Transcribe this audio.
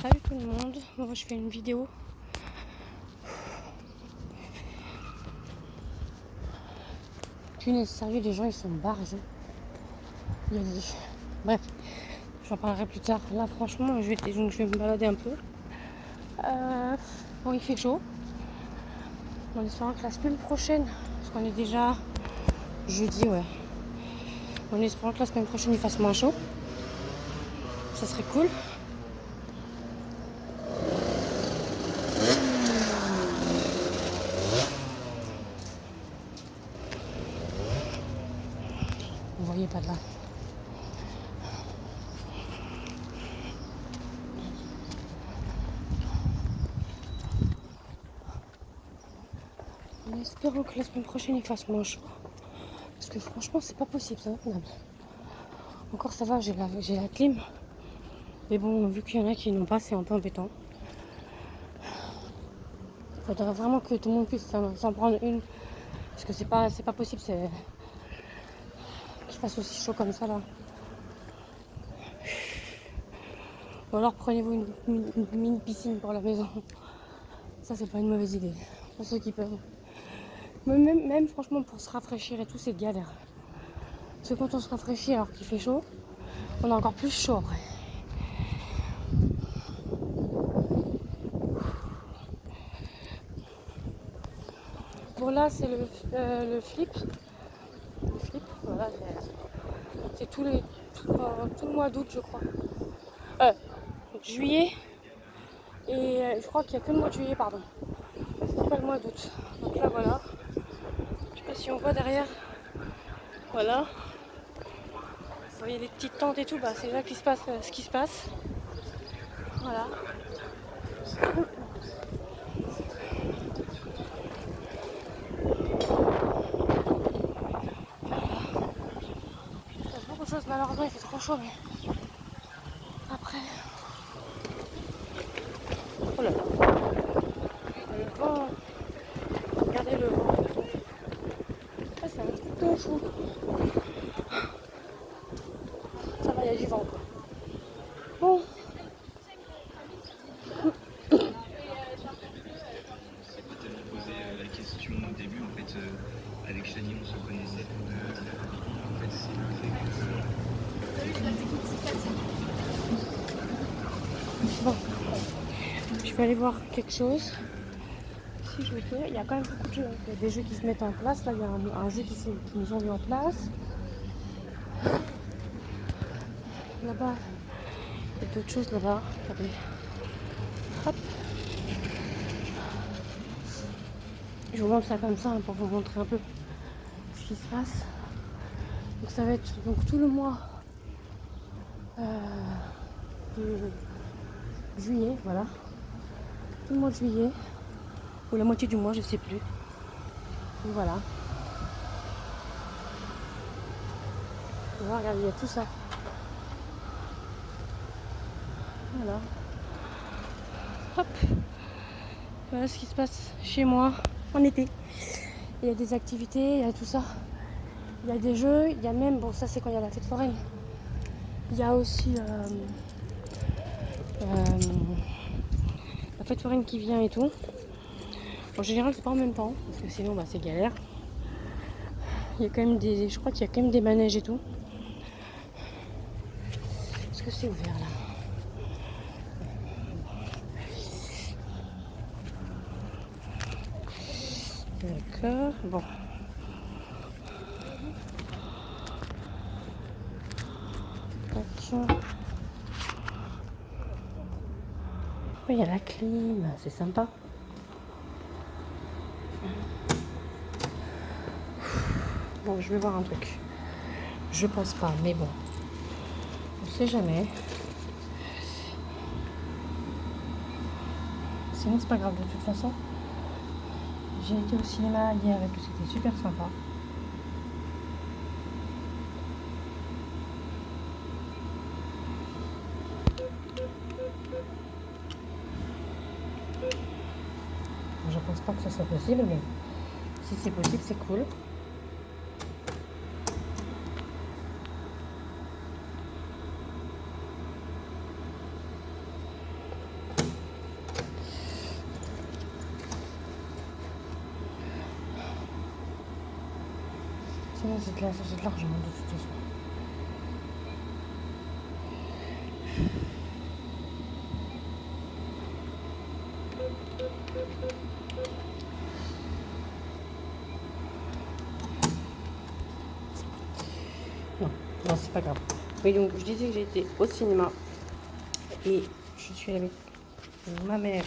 Salut tout le monde, moi je fais une vidéo. Punaise, sérieux, les gens ils sont barges. Il y a des... Bref, j'en parlerai plus tard. Là franchement, je vais me balader un peu. Bon, il fait chaud. En espérant que la semaine prochaine, parce qu'on est déjà jeudi, ouais. En espérant que la semaine prochaine il fasse moins chaud. Ça serait cool. Vous voyez pas de là. En espérant que la semaine prochaine il fasse moins chaud. Parce que franchement c'est pas possible, c'est intenable. Encore ça va, j'ai la clim. Mais bon, vu qu'il y en a qui n'ont pas, c'est un peu embêtant. Il faudrait vraiment que tout le monde puisse s'en prendre une. Parce que c'est pas possible qu'il fasse aussi chaud comme ça là. Ou alors prenez-vous une mini piscine pour la maison. Ça c'est pas une mauvaise idée. Pour ceux qui peuvent. Mais même franchement pour se rafraîchir et tout c'est galère. Parce que quand on se rafraîchit alors qu'il fait chaud, on a encore plus chaud après. Bon là c'est le flip. Le flip, voilà, c'est tout le mois d'août je crois. Juillet. Et je crois qu'il n'y a que le mois de juillet, pardon. C'est pas le mois d'août. Donc là voilà. Je sais pas si on voit derrière. Voilà. Vous voyez les petites tentes et tout, bah c'est là qu'il se passe ce qui se passe. Voilà. Il y a beaucoup de choses, malheureusement il fait trop chaud mais après. Oh là là. Le vent. Regardez le vent. Ah, c'est un truc de fou. Ça va, il y a du vent quoi. Bon. La question au début, en fait, avec Chani, on se connaissait tous deux. En fait, c'est le fait que. Bon. Je vais aller voir quelque chose. Si je peux, il y a quand même beaucoup de jeux. Il y a des jeux qui se mettent en place. Là, il y a un jeu qui nous ont mis en place. Là-bas, il y a d'autres choses là-bas. Regardez. Hop. Je vous montre ça comme ça hein, pour vous montrer un peu ce qui se passe. Donc ça va être donc tout le mois de juillet, voilà. Tout le mois de juillet. Ou la moitié du mois, je sais plus. Donc voilà. Voilà, regardez, il y a tout ça. Voilà. Hop. Voilà ce qui se passe chez moi en été. Il y a des activités, il y a tout ça. Il y a des jeux, il y a même, bon ça c'est quand il y a la fête foraine. Il y a aussi la fête foraine qui vient et tout. En général c'est pas en même temps, parce que sinon bah, c'est galère. Il y a quand même je crois qu'il y a quand même des manèges et tout. Est-ce que c'est ouvert là? D'accord, bon. Tac. Oui, il y a la clim, c'est sympa. Bon, je vais voir un truc. Je pense pas, mais bon. On sait jamais. Sinon, c'est pas grave de toute façon. J'ai été au cinéma hier et tout, c'était super sympa. Je pense pas que ce soit possible, mais si c'est possible, c'est cool. Sinon, c'est de l'argent de toute façon. Non, c'est pas grave. Oui, donc je disais que j'ai été au cinéma et je suis allée avec ma mère